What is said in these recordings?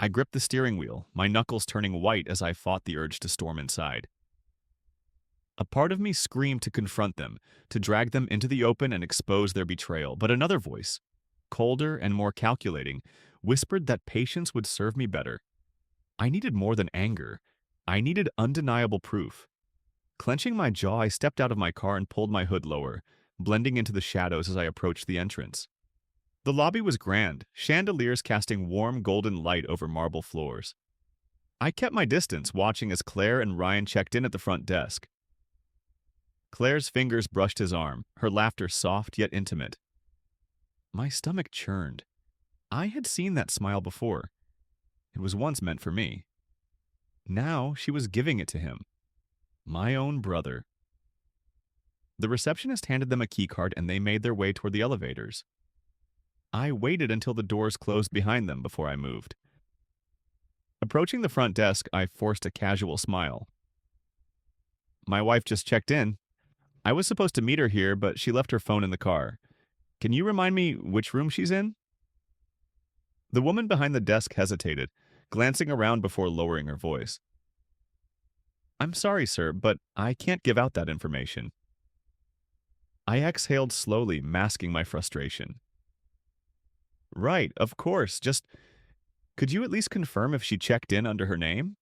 I gripped the steering wheel, my knuckles turning white as I fought the urge to storm inside. A part of me screamed to confront them, to drag them into the open and expose their betrayal, but another voice, colder and more calculating, whispered that patience would serve me better. I needed more than anger. I needed undeniable proof. Clenching my jaw, I stepped out of my car and pulled my hood lower, blending into the shadows as I approached the entrance. The lobby was grand, chandeliers casting warm golden light over marble floors. I kept my distance, watching as Claire and Ryan checked in at the front desk. Claire's fingers brushed his arm, her laughter soft yet intimate. My stomach churned. I had seen that smile before. It was once meant for me. Now she was giving it to him. My own brother. The receptionist handed them a keycard and they made their way toward the elevators. I waited until the doors closed behind them before I moved. Approaching the front desk, I forced a casual smile. My wife just checked in. I was supposed to meet her here, but she left her phone in the car. Can you remind me which room she's in? The woman behind the desk hesitated, glancing around before lowering her voice. I'm sorry, sir, but I can't give out that information. I exhaled slowly, masking my frustration. Right, of course. Just, could you at least confirm if she checked in under her name?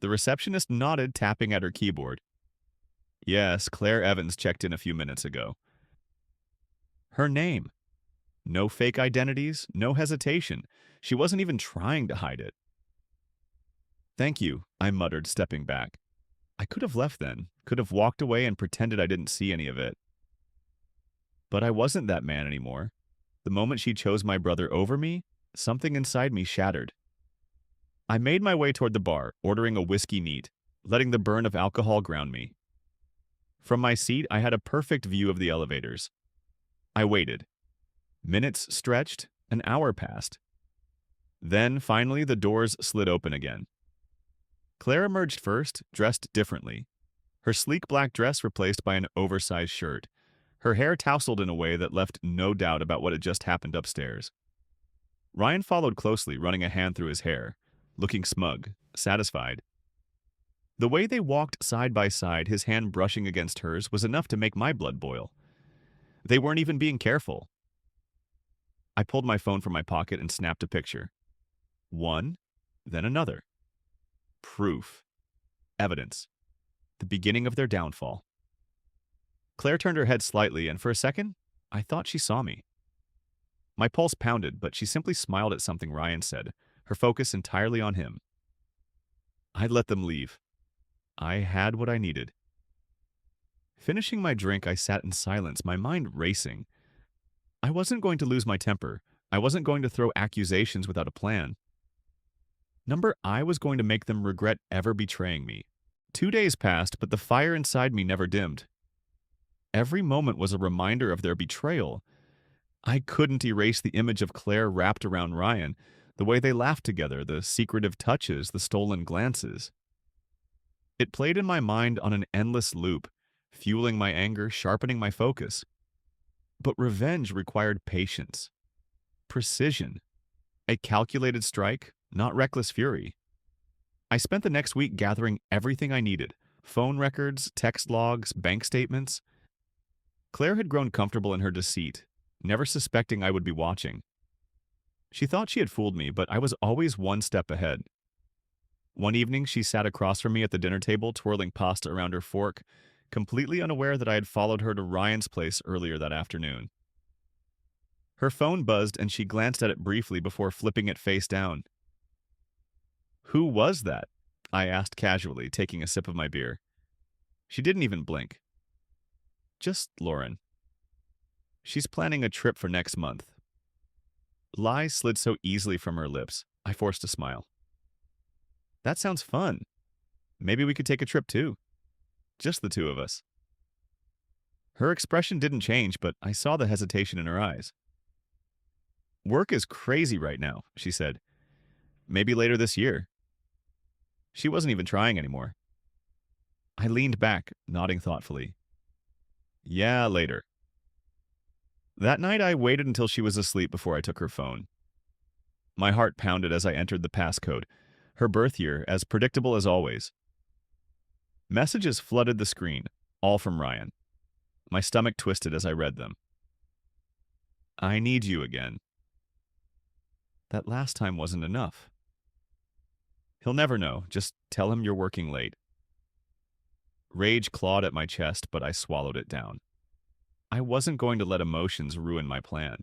The receptionist nodded, tapping at her keyboard. Yes, Claire Evans checked in a few minutes ago. Her name. No fake identities, no hesitation. She wasn't even trying to hide it. Thank you, I muttered, stepping back. I could have left then, could have walked away and pretended I didn't see any of it. But I wasn't that man anymore. The moment she chose my brother over me, something inside me shattered. I made my way toward the bar, ordering a whiskey neat, letting the burn of alcohol ground me. From my seat, I had a perfect view of the elevators. I waited. Minutes stretched, an hour passed. Then, finally, the doors slid open again. Claire emerged first, dressed differently. Her sleek black dress replaced by an oversized shirt. Her hair tousled in a way that left no doubt about what had just happened upstairs. Ryan followed closely, running a hand through his hair, looking smug, satisfied. The way they walked side by side, his hand brushing against hers, was enough to make my blood boil. They weren't even being careful. I pulled my phone from my pocket and snapped a picture. One, then another. Proof. Evidence. The beginning of their downfall. Claire turned her head slightly, and for a second, I thought she saw me. My pulse pounded, but she simply smiled at something Ryan said, her focus entirely on him. I'd let them leave. I had what I needed. Finishing my drink, I sat in silence, my mind racing. I wasn't going to lose my temper. I wasn't going to throw accusations without a plan. I was going to make them regret ever betraying me. 2 days passed, but the fire inside me never dimmed. Every moment was a reminder of their betrayal. I couldn't erase the image of Claire wrapped around Ryan, the way they laughed together, the secretive touches, the stolen glances. It played in my mind on an endless loop, fueling my anger, sharpening my focus. But revenge required patience, precision, a calculated strike, not reckless fury. I spent the next week gathering everything I needed: phone records, text logs, bank statements. Claire had grown comfortable in her deceit, never suspecting I would be watching. She thought she had fooled me, but I was always one step ahead. One evening, she sat across from me at the dinner table, twirling pasta around her fork, completely unaware that I had followed her to Ryan's place earlier that afternoon. Her phone buzzed and she glanced at it briefly before flipping it face down. Who was that? I asked casually, taking a sip of my beer. She didn't even blink. Just Lauren. She's planning a trip for next month. Lies slid so easily from her lips, I forced a smile. That sounds fun. Maybe we could take a trip too. Just the two of us. Her expression didn't change, but I saw the hesitation in her eyes. Work is crazy right now, she said. Maybe later this year. She wasn't even trying anymore. I leaned back, nodding thoughtfully. Yeah, later. That night I waited until she was asleep before I took her phone. My heart pounded as I entered the passcode. Her birth year, as predictable as always. Messages flooded the screen, all from Ryan. My stomach twisted as I read them. I need you again. That last time wasn't enough. He'll never know. Just tell him you're working late. Rage clawed at my chest, but I swallowed it down. I wasn't going to let emotions ruin my plan.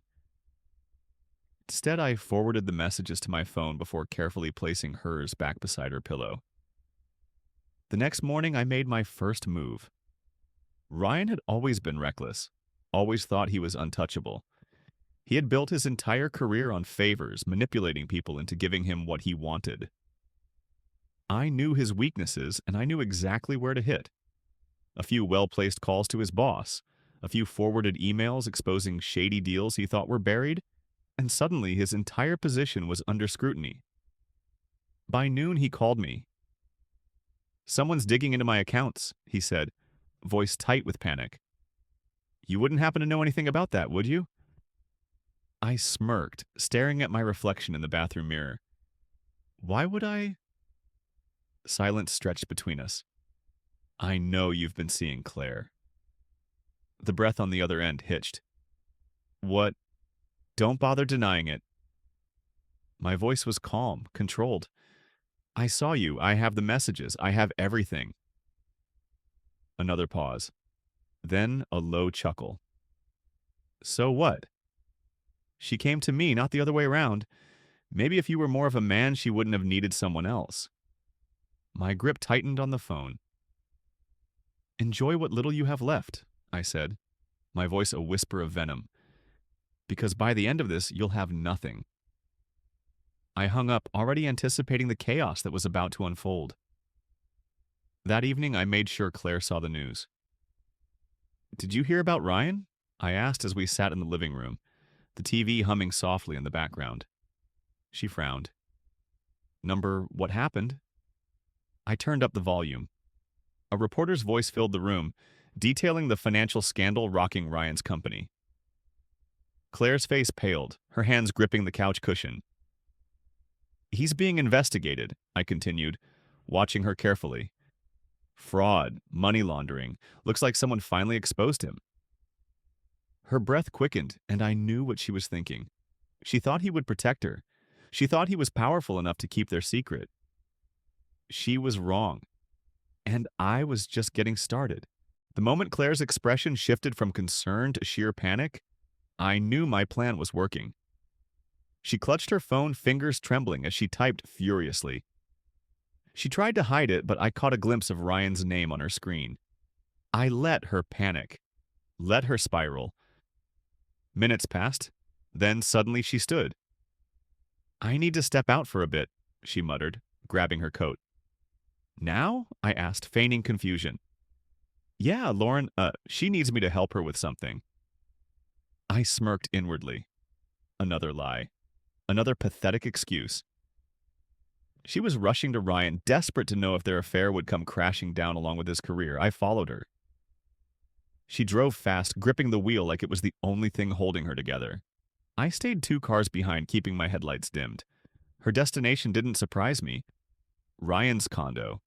Instead, I forwarded the messages to my phone before carefully placing hers back beside her pillow. The next morning, I made my first move. Ryan had always been reckless, always thought he was untouchable. He had built his entire career on favors, manipulating people into giving him what he wanted. I knew his weaknesses, and I knew exactly where to hit. A few well-placed calls to his boss, a few forwarded emails exposing shady deals he thought were buried, and suddenly his entire position was under scrutiny. By noon, he called me. "Someone's digging into my accounts," he said, voice tight with panic. "You wouldn't happen to know anything about that, would you?" I smirked, staring at my reflection in the bathroom mirror. Why would I? Silence stretched between us. "I know you've been seeing Claire." The breath on the other end hitched. "What? Don't bother denying it." My voice was calm, controlled. "I saw you. I have the messages. I have everything." Another pause. Then a low chuckle. "So what? She came to me, not the other way around. Maybe if you were more of a man, she wouldn't have needed someone else." My grip tightened on the phone. "Enjoy what little you have left," I said, my voice a whisper of venom. "Because by the end of this, you'll have nothing." I hung up, already anticipating the chaos that was about to unfold. That evening, I made sure Claire saw the news. "Did you hear about Ryan?" I asked as we sat in the living room, the TV humming softly in the background. She frowned. What happened?" I turned up the volume. A reporter's voice filled the room, detailing the financial scandal rocking Ryan's company. Claire's face paled, her hands gripping the couch cushion. "He's being investigated," I continued, watching her carefully. "Fraud, money laundering. Looks like someone finally exposed him." Her breath quickened, and I knew what she was thinking. She thought he would protect her. She thought he was powerful enough to keep their secret. She was wrong. And I was just getting started. The moment Claire's expression shifted from concern to sheer panic, I knew my plan was working. She clutched her phone, fingers trembling as she typed furiously. She tried to hide it, but I caught a glimpse of Ryan's name on her screen. I let her panic, let her spiral. Minutes passed, then suddenly she stood. "I need to step out for a bit," she muttered, grabbing her coat. "Now?" I asked, feigning confusion. "Yeah, Lauren, she needs me to help her with something." I smirked inwardly. Another lie. Another pathetic excuse. She was rushing to Ryan, desperate to know if their affair would come crashing down along with his career. I followed her. She drove fast, gripping the wheel like it was the only thing holding her together. I stayed 2 cars behind, keeping my headlights dimmed. Her destination didn't surprise me. Ryan's condo.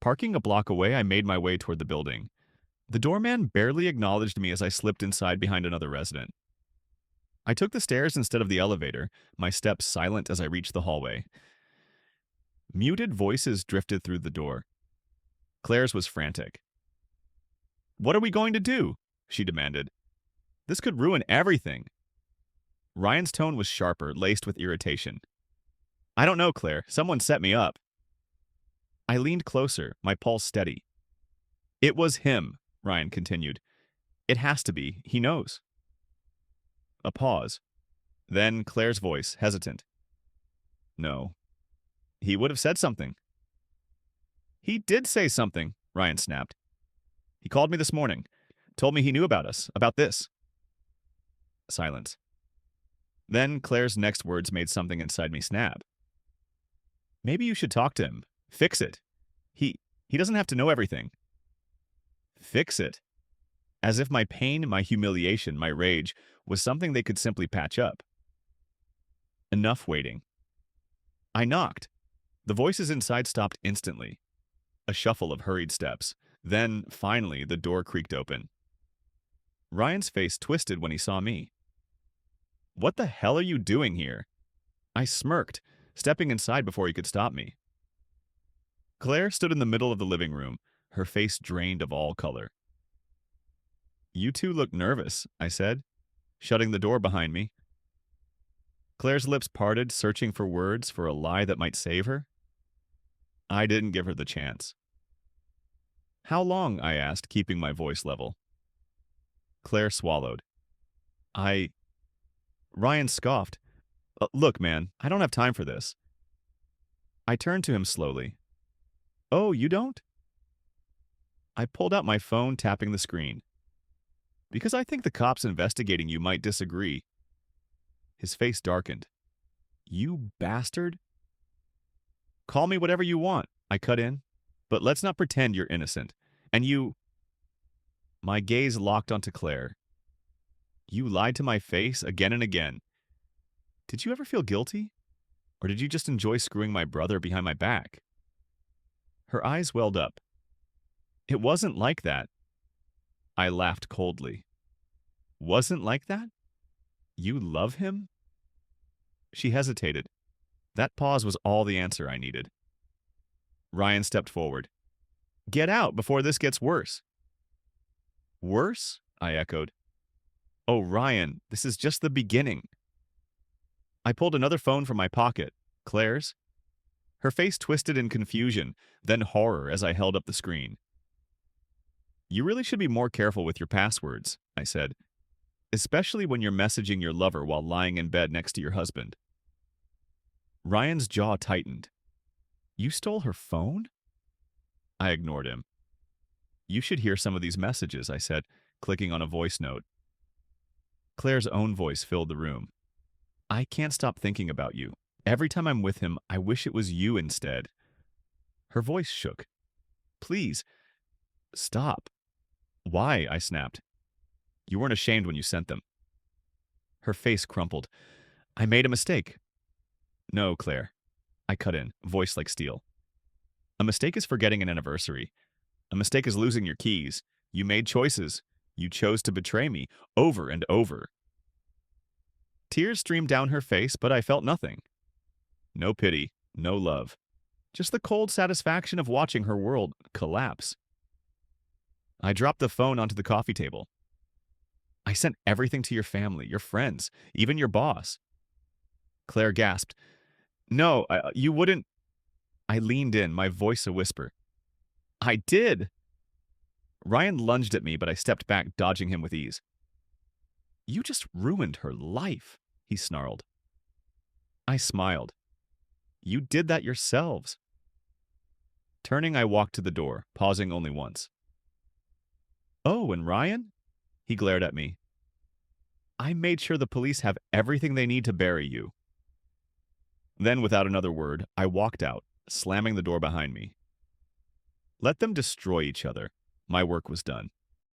Parking a block away, I made my way toward the building. The doorman barely acknowledged me as I slipped inside behind another resident. I took the stairs instead of the elevator, my steps silent as I reached the hallway. Muted voices drifted through the door. Claire's was frantic. "What are we going to do?" she demanded. "This could ruin everything." Ryan's tone was sharper, laced with irritation. "I don't know, Claire. Someone set me up." I leaned closer, my pulse steady. "It was him," Ryan continued. "It has to be. He knows." A pause. Then Claire's voice, hesitant. "No. He would have said something." "He did say something," Ryan snapped. "He called me this morning. Told me he knew about us, about this." Silence. Then Claire's next words made something inside me snap. "Maybe you should talk to him. Fix it. He doesn't have to know everything." Fix it. As if my pain, my humiliation, my rage was something they could simply patch up. Enough waiting. I knocked. The voices inside stopped instantly. A shuffle of hurried steps. Then, finally, the door creaked open. Ryan's face twisted when he saw me. "What the hell are you doing here?" I smirked, stepping inside before he could stop me. Claire stood in the middle of the living room, her face drained of all color. "You two look nervous," I said, shutting the door behind me. Claire's lips parted, searching for words for a lie that might save her. I didn't give her the chance. "How long?" I asked, keeping my voice level. Claire swallowed. I... Ryan scoffed. Look, man, I don't have time for this." I turned to him slowly. "Oh, you don't?" I pulled out my phone, tapping the screen. "Because I think the cops investigating you might disagree." His face darkened. "You bastard." "Call me whatever you want," I cut in. "But let's not pretend you're innocent. And you..." My gaze locked onto Claire. "You lied to my face again and again. Did you ever feel guilty? Or did you just enjoy screwing my brother behind my back?" Her eyes welled up. "It wasn't like that." I laughed coldly. "Wasn't like that? You love him?" She hesitated. That pause was all the answer I needed. Ryan stepped forward. "Get out before this gets worse." "Worse?" I echoed. "Oh, Ryan, this is just the beginning." I pulled another phone from my pocket, Claire's. Her face twisted in confusion, then horror as I held up the screen. "You really should be more careful with your passwords," I said, "especially when you're messaging your lover while lying in bed next to your husband." Ryan's jaw tightened. "You stole her phone?" I ignored him. "You should hear some of these messages," I said, clicking on a voice note. Claire's own voice filled the room. "I can't stop thinking about you. Every time I'm with him, I wish it was you instead." Her voice shook. "Please, stop." "Why?" I snapped. "You weren't ashamed when you sent them." Her face crumpled. "I made a mistake." "No, Claire." I cut in, voice like steel. "A mistake is forgetting an anniversary. A mistake is losing your keys. You made choices. You chose to betray me, over and over." Tears streamed down her face, but I felt nothing. No pity, no love. Just the cold satisfaction of watching her world collapse. I dropped the phone onto the coffee table. "I sent everything to your family, your friends, even your boss." Claire gasped. "No, you wouldn't." I leaned in, my voice a whisper. "I did." Ryan lunged at me, but I stepped back, dodging him with ease. "You just ruined her life," he snarled. I smiled. "You did that yourselves." Turning, I walked to the door, pausing only once. "Oh, and Ryan?" He glared at me. "I made sure the police have everything they need to bury you." Then, without another word, I walked out, slamming the door behind me. Let them destroy each other. My work was done.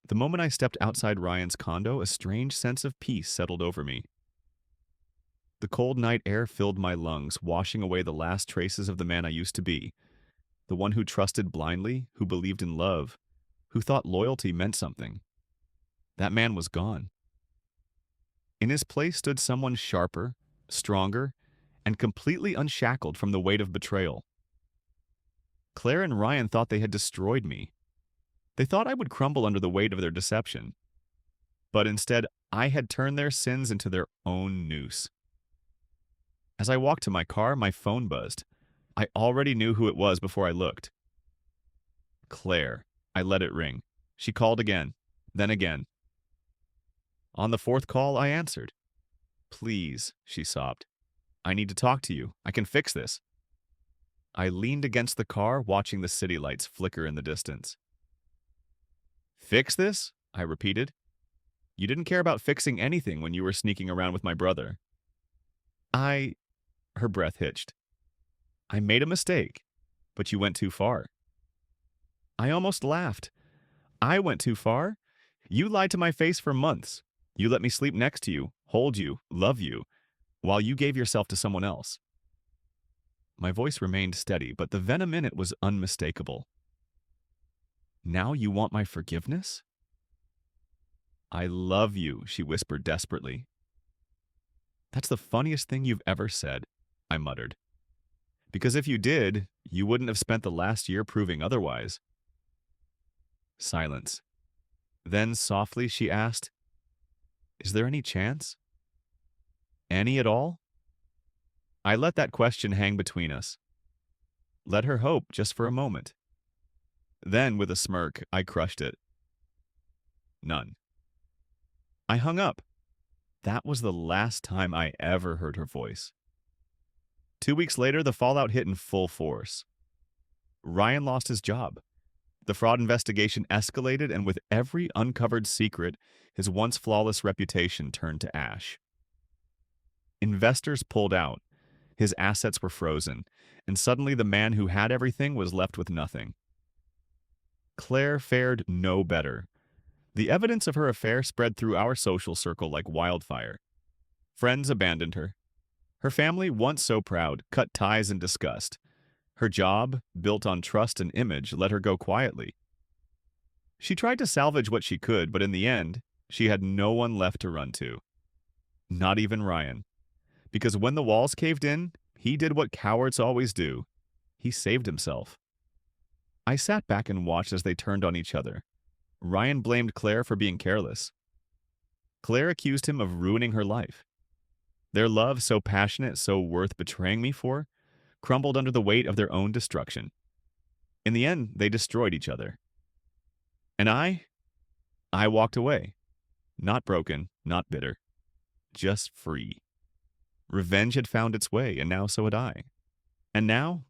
The moment I stepped outside Ryan's condo, a strange sense of peace settled over me. The cold night air filled my lungs, washing away the last traces of the man I used to be. The one who trusted blindly, who believed in love, who thought loyalty meant something. That man was gone. In his place stood someone sharper, stronger, and completely unshackled from the weight of betrayal. Claire and Ryan thought they had destroyed me. They thought I would crumble under the weight of their deception. But instead, I had turned their sins into their own noose. As I walked to my car, my phone buzzed. I already knew who it was before I looked. Claire. I let it ring. She called again, then again. On the fourth call, I answered. "Please," she sobbed. "I need to talk to you. I can fix this." I leaned against the car, watching the city lights flicker in the distance. "Fix this?" I repeated. "You didn't care about fixing anything when you were sneaking around with my brother." Her breath hitched. "I made a mistake, but you went too far." I almost laughed. "I went too far? You lied to my face for months. You let me sleep next to you, hold you, love you, while you gave yourself to someone else." My voice remained steady, but the venom in it was unmistakable. Now you want my forgiveness? I love you, she whispered desperately. That's the funniest thing you've ever said, I muttered. Because if you did, you wouldn't have spent the last year proving otherwise. Silence. Then softly she asked, Is there any chance? Any at all? I let that question hang between us. Let her hope just for a moment. Then, with a smirk, I crushed it. None. I hung up. That was the last time I ever heard her voice. 2 weeks later, the fallout hit in full force. Ryan lost his job. The fraud investigation escalated, and with every uncovered secret, his once flawless reputation turned to ash. Investors pulled out. His assets were frozen, and suddenly the man who had everything was left with nothing. Claire fared no better. The evidence of her affair spread through our social circle like wildfire. Friends abandoned her. Her family, once so proud, cut ties in disgust. Her job, built on trust and image, let her go quietly. She tried to salvage what she could, but in the end, she had no one left to run to. Not even Ryan. Because when the walls caved in, he did what cowards always do. He saved himself. I sat back and watched as they turned on each other. Ryan blamed Claire for being careless. Claire accused him of ruining her life. Their love, so passionate, so worth betraying me for, crumbled under the weight of their own destruction. In the end, they destroyed each other. And I walked away. Not broken, not bitter. Just free. Revenge had found its way, and now so had I. And now,